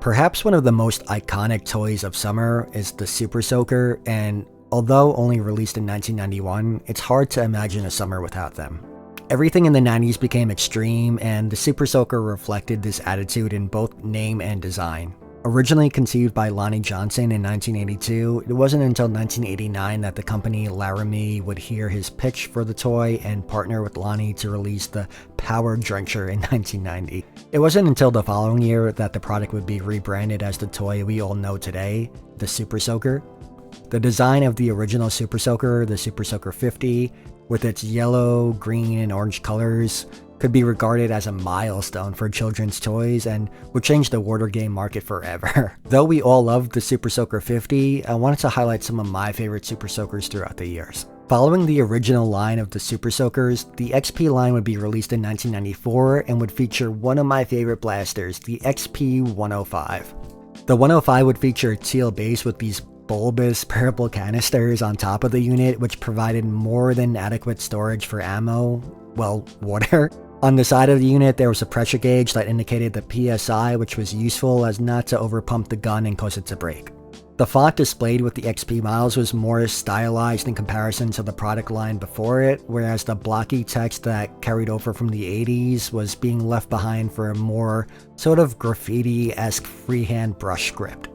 Perhaps one of the most iconic toys of summer is the Super Soaker, and although only released in 1991, it's hard to imagine a summer without them. Everything in the 90s became extreme, and the Super Soaker reflected this attitude in both name and design. Originally conceived by Lonnie Johnson in 1982, it wasn't until 1989 that the company Laramie would hear his pitch for the toy and partner with Lonnie to release the Power Drencher in 1990. It wasn't until the following year that the product would be rebranded as the toy we all know today, the Super Soaker. The design of the original Super Soaker, the Super Soaker 50, with its yellow, green, and orange colors, could be regarded as a milestone for children's toys and would change the water game market forever. Though we all loved the Super Soaker 50, I wanted to highlight some of my favorite Super Soakers throughout the years. Following the original line of the Super Soakers, the XP line would be released in 1994 and would feature one of my favorite blasters, the XP 105. The 105 would feature a teal base with these bulbous purple canisters on top of the unit, which provided more than adequate storage for ammo, well, water. On the side of the unit, there was a pressure gauge that indicated the PSI, which was useful as not to overpump the gun and cause it to break. The font displayed with the XP models was more stylized in comparison to the product line before it, whereas the blocky text that carried over from the 80s was being left behind for a more sort of graffiti-esque freehand brush script.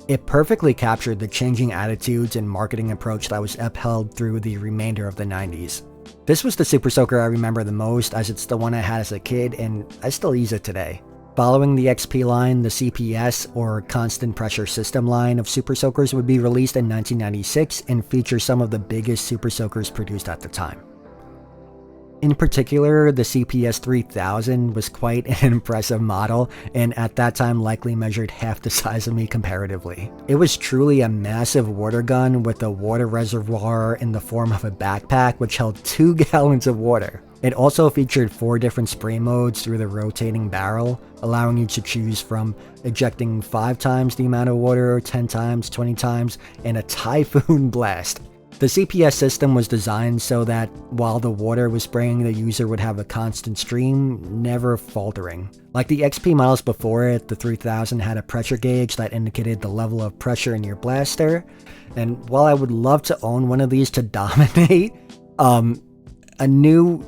It perfectly captured the changing attitudes and marketing approach that was upheld through the remainder of the 90s. This was the Super Soaker I remember the most, as it's the one I had as a kid and I still use it today. Following the XP line, the CPS, or Constant Pressure System line of Super Soakers would be released in 1996 and feature some of the biggest Super Soakers produced at the time. In particular, the CPS 3000 was quite an impressive model, and at that time likely measured half the size of me comparatively. It was truly a massive water gun with a water reservoir in the form of a backpack which held 2 gallons of water. It also featured 4 different spray modes through the rotating barrel, allowing you to choose from ejecting 5 times the amount of water, 10 times, 20 times, and a typhoon blast. The CPS system was designed so that while the water was spraying, the user would have a constant stream, never faltering. Like the XP models before it, the 3000 had a pressure gauge that indicated the level of pressure in your blaster, and while I would love to own one of these to dominate, a new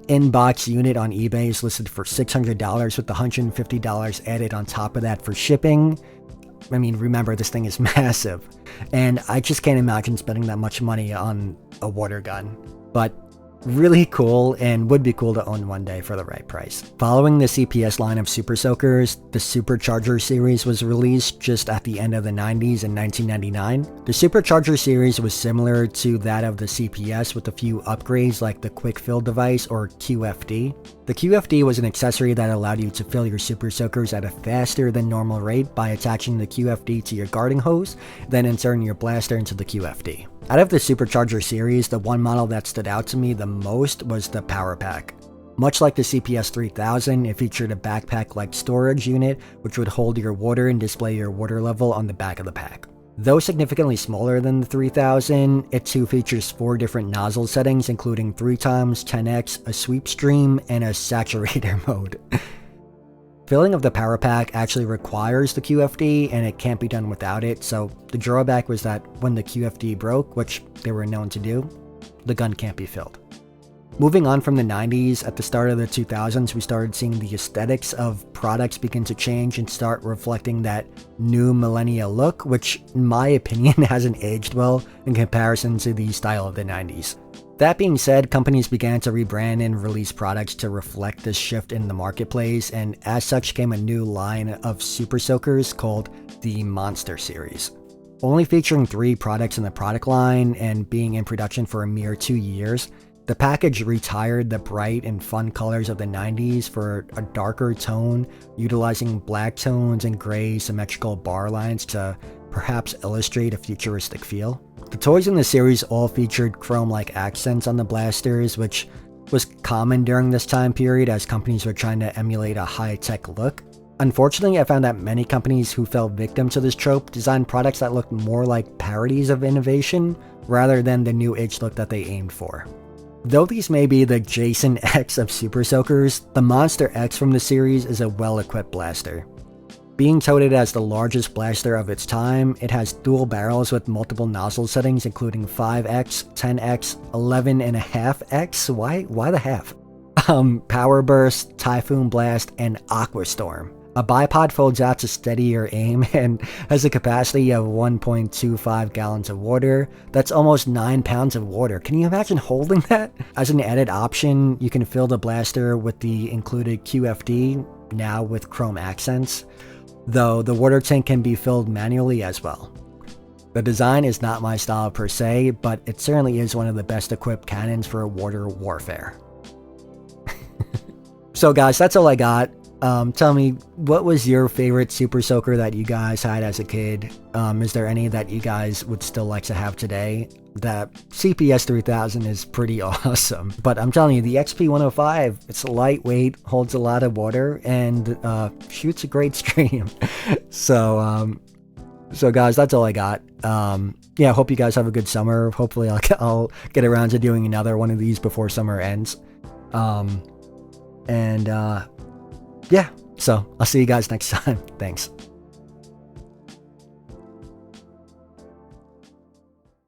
in-box unit on eBay is listed for $600 with $150 added on top of that for shipping. I mean, remember, this thing is massive, and I just can't imagine spending that much money on a water gun, but really cool and would be cool to own one day for the right price. Following the CPS line of Super Soakers, the Supercharger series was released just at the end of the 90s in 1999. The Supercharger series was similar to that of the CPS with a few upgrades like the Quick Fill device, or QFD. The QFD was an accessory that allowed you to fill your Super Soakers at a faster than normal rate by attaching the QFD to your guarding hose, then inserting your blaster into the QFD. Out of the Supercharger series, the one model that stood out to me the most was the Power Pack. Much like the CPS 3000, it featured a backpack-like storage unit which would hold your water and display your water level on the back of the pack. Though significantly smaller than the 3000, it too features 4 different nozzle settings including 3x, 10x, a sweep stream, and a saturator mode. Filling of the power pack actually requires the QFD, and it can't be done without it, so the drawback was that when the QFD broke, which they were known to do, the gun can't be filled. Moving on from the 90s, at the start of the 2000s, we started seeing the aesthetics of products begin to change and start reflecting that new millennial look, which in my opinion hasn't aged well in comparison to the style of the 90s. That being said, companies began to rebrand and release products to reflect this shift in the marketplace, and as such came a new line of Super Soakers called the Monster series. Only featuring 3 products in the product line and being in production for a mere 2 years, the package retired the bright and fun colors of the 90s for a darker tone, utilizing black tones and gray symmetrical bar lines to perhaps illustrate a futuristic feel. The toys in the series all featured chrome-like accents on the blasters, which was common during this time period as companies were trying to emulate a high-tech look. Unfortunately, I found that many companies who fell victim to this trope designed products that looked more like parodies of innovation rather than the new age look that they aimed for. Though these may be the Jason X of Super Soakers, the Monster X from the series is a well-equipped blaster. Being touted as the largest blaster of its time, it has dual barrels with multiple nozzle settings including 5x, 10x, 11.5x, why the half? Power Burst, Typhoon Blast, and Aqua Storm. A bipod folds out to steadier aim and has a capacity of 1.25 gallons of water. That's almost 9 pounds of water. Can you imagine holding that? As an added option, you can fill the blaster with the included QFD, now with chrome accents, though the water tank can be filled manually as well. The design is not my style per se, but it certainly is one of the best equipped cannons for water warfare. So guys, that's all I got. Tell me, what was your favorite Super Soaker that you guys had as a kid? Is there any that you guys would still like to have today? That CPS 3000 is pretty awesome. But I'm telling you, the XP 105, it's lightweight, holds a lot of water, and shoots a great stream. So guys, that's all I got. Yeah, hope you guys have a good summer. Hopefully I'll get around to doing another one of these before summer ends. Yeah, so I'll see you guys next time. Thanks.